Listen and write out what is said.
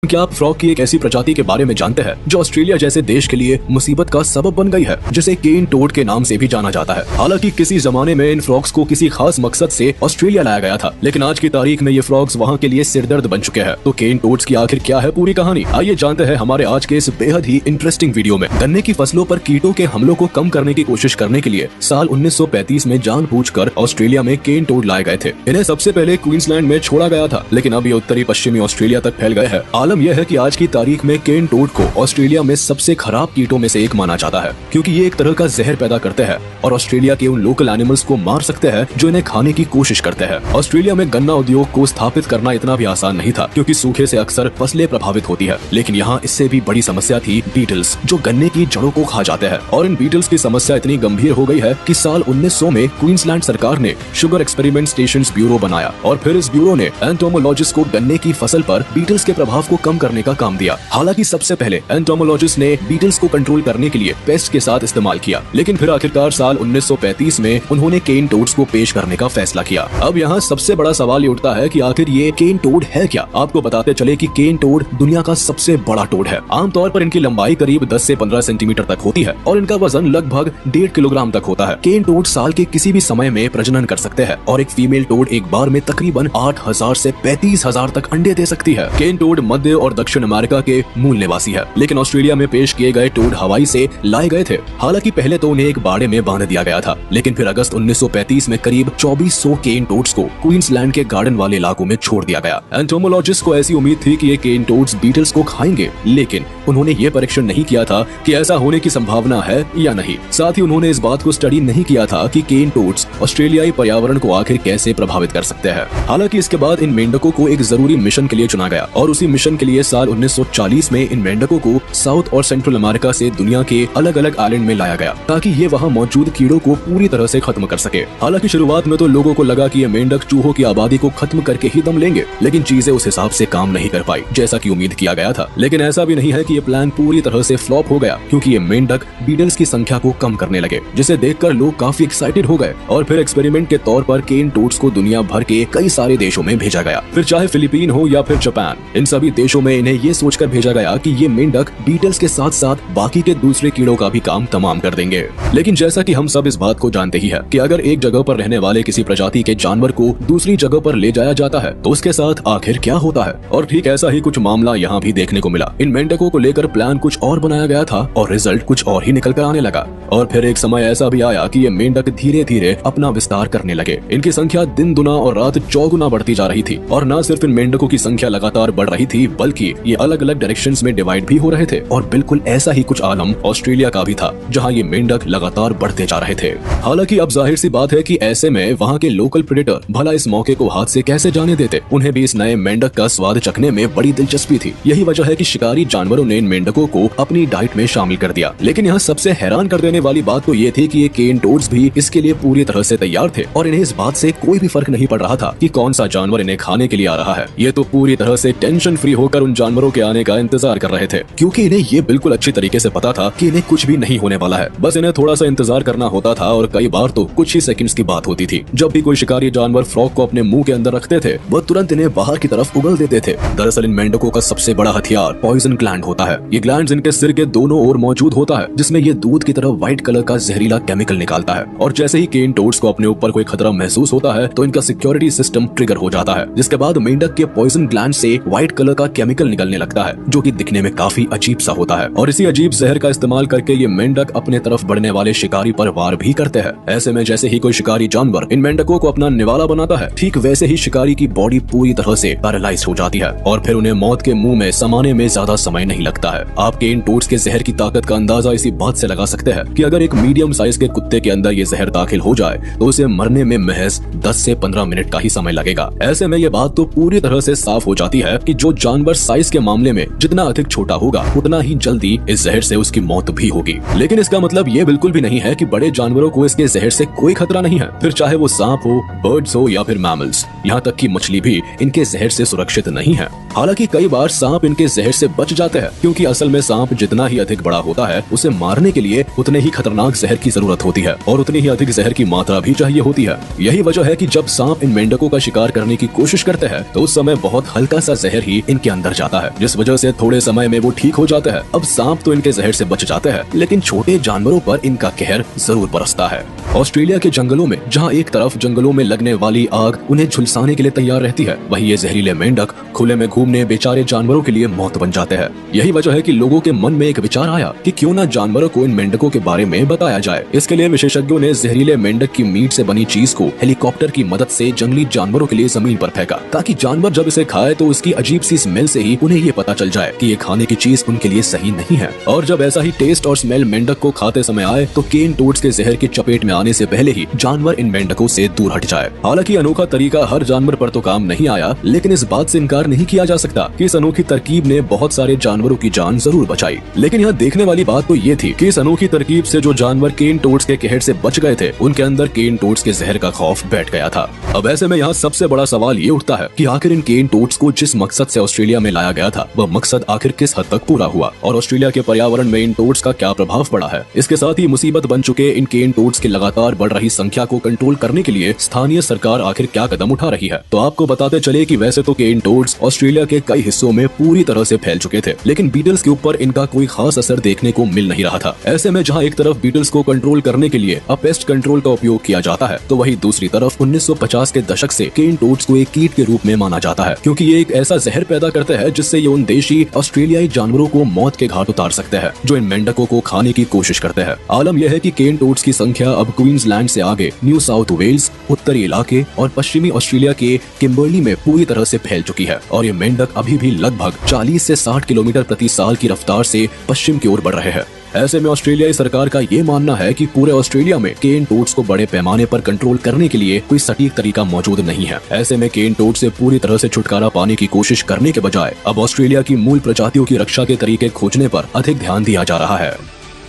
क्या आप फ्रॉग की एक ऐसी प्रजाति के बारे में जानते हैं जो ऑस्ट्रेलिया जैसे देश के लिए मुसीबत का सबब बन गई है, जिसे केन टोड के नाम से भी जाना जाता है। हालांकि किसी जमाने में इन फ्रॉग्स को किसी खास मकसद से ऑस्ट्रेलिया लाया गया था, लेकिन आज की तारीख में ये फ्रॉग्स वहाँ के लिए सिरदर्द बन चुके हैं। तो केन टोड्स की आखिर क्या है पूरी कहानी, आइए जानते हैं हमारे आज के इस बेहद ही इंटरेस्टिंग वीडियो में। गन्ने की फसलों पर कीटों के हमलों को कम करने की कोशिश करने के लिए साल 1935 में जानबूझकर ऑस्ट्रेलिया में केन टोड लाए गए थे। इन्हें सबसे पहले क्वींसलैंड में छोड़ा गया था, लेकिन अब ये उत्तरी पश्चिमी ऑस्ट्रेलिया तक फैल गए हैं। आलम यह है कि आज की तारीख में केन टोड को ऑस्ट्रेलिया में सबसे खराब कीटों में से एक माना जाता है, क्योंकि ये एक तरह का जहर पैदा करते हैं और ऑस्ट्रेलिया के उन लोकल एनिमल्स को मार सकते हैं जो इन्हें खाने की कोशिश करते हैं। ऑस्ट्रेलिया में गन्ना उद्योग को स्थापित करना इतना भी आसान नहीं था, क्योंकि सूखे से अक्सर फसलें प्रभावित होती है। लेकिन यहाँ इससे भी बड़ी समस्या थी बीटल्स, जो गन्ने की जड़ों को खा जाते हैं। और इन बीटल्स की समस्या इतनी गंभीर हो गई है कि साल 1900 में क्वींसलैंड सरकार ने शुगर एक्सपेरिमेंट स्टेशंस ब्यूरो बनाया, और फिर इस ब्यूरो ने एंटोमोलॉजिस्ट को गन्ने की फसल पर बीटल्स के प्रभाव को कम करने का काम दिया। हालांकि सबसे पहले एंटोमोलॉजिस्ट ने बीटल्स को कंट्रोल करने के लिए पेस्ट के साथ इस्तेमाल किया, लेकिन फिर आखिरकार साल 1935 में उन्होंने केन टोड्स को पेश करने का फैसला किया। अब यहाँ सबसे बड़ा सवाल ये उठता है कि आखिर ये केन टोड है क्या। आपको बताते चले कि केन टोड दुनिया का सबसे बड़ा टोड है। आमतौर पर इनकी लंबाई करीब 10 से 15 सेंटीमीटर तक होती है और इनका वजन लगभग 1.5 किलोग्राम तक होता है। केन टोड साल के किसी भी समय में प्रजनन कर सकते हैं और एक फीमेल टोड एक बार में तकरीबन 8,000 से 35,000 तक अंडे दे सकती है। केन टोड मध्य और दक्षिण अमेरिका के मूल निवासी है, लेकिन ऑस्ट्रेलिया में पेश किए गए टोड हवाई से लाए गए थे। हालांकि पहले तो उन्हें एक बाड़े में बांध दिया गया था, लेकिन फिर अगस्त 1935 में करीब 2400 केन टोड्स को क्वींसलैंड के गार्डन वाले इलाकों में छोड़ दिया गया। एंटोमोलॉजिस्ट को ऐसी उम्मीद थी कि ये केन टोड्स बीटल्स को खाएंगे, लेकिन उन्होंने ये परीक्षण नहीं किया था कि ऐसा होने की संभावना है या नहीं। साथ ही उन्होंने इस बात को स्टडी नहीं किया था कि केन टोड्स ऑस्ट्रेलियाई पर्यावरण को आखिर कैसे प्रभावित कर सकते हैं। हालांकि इसके बाद इन मेंढकों को एक जरूरी मिशन के लिए चुना गया, और उसी मिशन के लिए साल 1940 में इन मेंढकों को साउथ और सेंट्रल अमेरिका से दुनिया के अलग अलग आइलैंड में लाया गया, ताकि ये वहाँ मौजूद कीड़ों को पूरी तरह से खत्म कर सके। हालांकि शुरुआत में तो लोगों को लगा कि ये मेंढक चूहों की आबादी को खत्म करके ही दम लेंगे, लेकिन चीजें उस हिसाब से काम नहीं कर पाई जैसा कि उम्मीद किया गया था। लेकिन ऐसा भी नहीं है कि ये प्लान पूरी तरह से फ्लॉप हो गया, क्योंकि ये मेंढक बीटल्स की संख्या को कम करने लगे, जिसे देखकर लोग काफी एक्साइटेड हो गए। और फिर एक्सपेरिमेंट के तौर पर केन टोड्स को दुनिया भर के कई सारे देशों में भेजा गया। फिर चाहे फिलीपीन हो या फिर जापान, इन सभी देशों में इन्हें ये सोचकर भेजा गया कि ये मेंढक बीटल्स के साथ साथ बाकी के दूसरे कीड़ों का भी काम तमाम कर देंगे। लेकिन जैसा कि हम सब इस बात को जानते ही है कि अगर एक जगह पर रहने वाले किसी प्रजाति के जानवर को दूसरी जगह पर ले जाया जाता है तो उसके साथ आखिर क्या होता है। और ठीक ऐसा ही कुछ मामला यहाँ भी देखने को मिला। इन मेंढकों को लेकर प्लान कुछ और बनाया गया था और रिजल्ट कुछ और ही निकल कर आने लगा। और फिर एक समय ऐसा भी आया कि ये मेंढक धीरे धीरे अपना विस्तार करने लगे। इनकी संख्या दिन दुना और रात चौगुना बढ़ती जा रही थी, और न सिर्फ इन मेंढकों की संख्या लगातार बढ़ रही थी, बल्कि ये अलग अलग डायरेक्शंस में डिवाइड भी हो रहे थे। और बिल्कुल ऐसा ही कुछ आलम ऑस्ट्रेलिया का भी था, जहां ये मेंढक लगातार बढ़ते जा रहे थे। हालांकि अब जाहिर सी बात है कि ऐसे में वहां के लोकल प्रेडेटर भला इस मौके को हाथ से कैसे जाने देते। उन्हें भी इस नए मेंढक का स्वाद चखने में बड़ी दिलचस्पी थी। यही वजह है कि शिकारी जानवरों ने इन मेंढकों को अपनी डाइट में शामिल कर दिया। लेकिन यहाँ सबसे हैरान कर देने वाली बात तो ये थी कि ये केन टोड्स भी इसके लिए पूरी तरह से तैयार थे, और इन्हें इस बात से कोई भी फर्क नहीं पड़ रहा था कि कौन सा जानवर इन्हें खाने के लिए आ रहा है। ये तो पूरी तरह से टेंशन फ्री होकर उन जानवरों के आने का इंतजार कर रहे थे, क्योंकि इन्हें ये बिल्कुल अच्छी तरीके से पता था कि इन्हें कुछ भी नहीं होने वाला है। बस इन्हें थोड़ा सा इंतजार करना होता था, और कई बार तो कुछ ही सेकंड्स की बात होती थी। जब भी कोई शिकारी जानवर फ्रॉग को अपने मुंह के अंदर रखते थे, वह तुरंत इन्हें बाहर की तरफ उगल देते थे। दरअसल इन मेंढकों का सबसे बड़ा हथियार पॉइजन ग्लैंड होता है। ये ग्लैंड इनके सिर के दोनों ओर मौजूद होता है, जिसमें ये दूध की तरह व्हाइट कलर का जहरीला केमिकल निकालता है। और जैसे ही केन टोड्स को अपने ऊपर कोई खतरा महसूस होता है तो इनका सिक्योरिटी सिस्टम ट्रिगर हो जाता है, जिसके बाद मेंढक के पॉइजन ग्लैंड से व्हाइट कलर का केमिकल निकलने लगता है, जो कि दिखने में काफी अजीब सा होता है। और इसी अजीब जहर का इस्तेमाल करके ये मेंढक अपने तरफ बढ़ने वाले शिकारी पर वार भी करते हैं। ऐसे में जैसे ही कोई शिकारी जानवर इन मेंढकों को अपना निवाला बनाता है, ठीक वैसे ही शिकारी की बॉडी पूरी तरह से पैरालाइज हो जाती है, और फिर उन्हें मौत के मुंह में समाने में ज्यादा समय नहीं लगता है। आप केन टोड्स के जहर की ताकत का अंदाजा इसी बात से लगा सकते हैं कि अगर एक मीडियम साइज के कुत्ते के अंदर ये जहर दाखिल हो जाए तो उसे मरने में महज 10 से 15 मिनट का ही समय लगेगा। ऐसे में ये बात तो पूरी तरह से साफ हो जाती है कि जो जानवर साइज के मामले में जितना अधिक छोटा होगा, उतना ही जल्दी इस जहर से उसकी मौत भी होगी। लेकिन इसका मतलब ये बिल्कुल भी नहीं है कि बड़े जानवरों को इसके जहर से कोई खतरा नहीं है। फिर चाहे वो सांप हो, बर्ड्स हो या फिर मैमल्स, यहाँ तक कि मछली भी इनके जहर से सुरक्षित नहीं है। हालांकि कई बार सांप इनके जहर से बच जाते हैं, क्योंकि असल में सांप जितना ही अधिक बड़ा होता है, उसे मारने के लिए उतने ही खतरनाक जहर की जरूरत होती है और उतनी ही अधिक जहर की मात्रा भी चाहिए होती है। यही वजह है कि जब सांप इन मेंढकों का शिकार करने की कोशिश करते हैं तो उस समय बहुत हल्का सा जहर ही इनके अंदर जाता है, जिस वजह से थोड़े समय में वो ठीक हो जाते हैं। अब सांप तो इनके जहर से बच जाते हैं, लेकिन छोटे जानवरों पर इनका कहर जरूर बरसता है। ऑस्ट्रेलिया के जंगलों में जहाँ एक तरफ जंगलों में लगने वाली आग उन्हें झुलसाने के लिए तैयार रहती है, वहीं ये जहरीले मेंढक खुले में घूमने बेचारे जानवरों के लिए मौत बन जाते हैं। यही वजह है कि लोगों के मन में एक विचार आया कि क्यों ना जानवरों को इन मेंढकों के बारे में बताया जाए। इसके लिए विशेषज्ञों ने जहरीले मेंढक की मीट से बनी चीज को हेलीकॉप्टर की मदद से जंगली जानवरों के लिए जमीन पर फेंका, ताकि जानवर जब इसे खाए तो उसकी अजीब सी स्मेल से ही उन्हें ये पता चल जाए कि ये खाने की चीज उनके लिए सही नहीं है। और जब ऐसा ही टेस्ट और स्मेल मेंढक को खाते समय आए तो केन टोड्स के जहर की चपेट में आने से पहले ही जानवर इन मेंढकों से दूर हट जाए। हालांकि अनोखा तरीका हर जानवर पर तो काम नहीं आया, लेकिन इस बात से इनकार नहीं किया जा सकता कि इस अनोखी तरकीब ने बहुत सारे जानवरों की जान जरूर बचाई। लेकिन यहाँ देखने वाली बात तो ये थी कि इस अनोखी तरकीब से जो जानवर केन टोड्स के कहर से बच गए थे, उनके अंदर केन टोड्स के जहर का खौफ बैठ गया था। अब ऐसे में यहाँ सबसे बड़ा सवाल ये उठता है कि आखिर इन केन टोड्स को जिस मकसद से ऑस्ट्रेलिया में लाया गया था, वह मकसद आखिर किस हद तक पूरा हुआ और ऑस्ट्रेलिया के पर्यावरण में इन टोड्स का क्या प्रभाव पड़ा है। इसके साथ ही मुसीबत बन चुके इन केन टोड्स की लगातार बढ़ रही संख्या को कंट्रोल करने के लिए स्थानीय सरकार आखिर क्या कदम उठा रही है। तो आपको बताते चले कि वैसे तो केन टोड्स ऑस्ट्रेलिया के कई हिस्सों में पूरी तरह से फैल चुके थे, लेकिन बीटल्स के ऊपर इनका कोई खास असर देखने को मिल नहीं रहा था। ऐसे में जहाँ एक तरफ बीटल्स को कंट्रोल करने के लिए पेस्ट कंट्रोल का उपयोग किया जाता है, तो वहीं दूसरी तरफ 1950 के दशक से केन टोड्स को एक कीट के रूप में माना जाता है, क्योंकि ये एक ऐसा जहर पैदा करते हैं जिससे ये उन देशी ऑस्ट्रेलियाई जानवरों को मौत के घाट उतार सकते हैं जो इन मेंढकों को खाने की कोशिश करते हैं। आलम यह है कि केन टोड्स की संख्या अब क्वींसलैंड से आगे न्यू साउथ वेल्स, उत्तरी इलाके और पश्चिमी ऑस्ट्रेलिया के किम्बर्ली में पूरी तरह से फैल चुकी है और ये मेंढक अभी भी लगभग 40 से 60 किलोमीटर प्रति साल की रफ्तार से पश्चिम की ओर बढ़ रहे हैं। ऐसे में ऑस्ट्रेलियाई सरकार का ये मानना है कि पूरे ऑस्ट्रेलिया में केन टोड्स को बड़े पैमाने पर कंट्रोल करने के लिए कोई सटीक तरीका मौजूद नहीं है। ऐसे में केन टोड से पूरी तरह से छुटकारा पाने की कोशिश करने के बजाय अब ऑस्ट्रेलिया की मूल प्रजातियों की रक्षा के तरीके खोजने पर अधिक ध्यान दिया जा रहा है।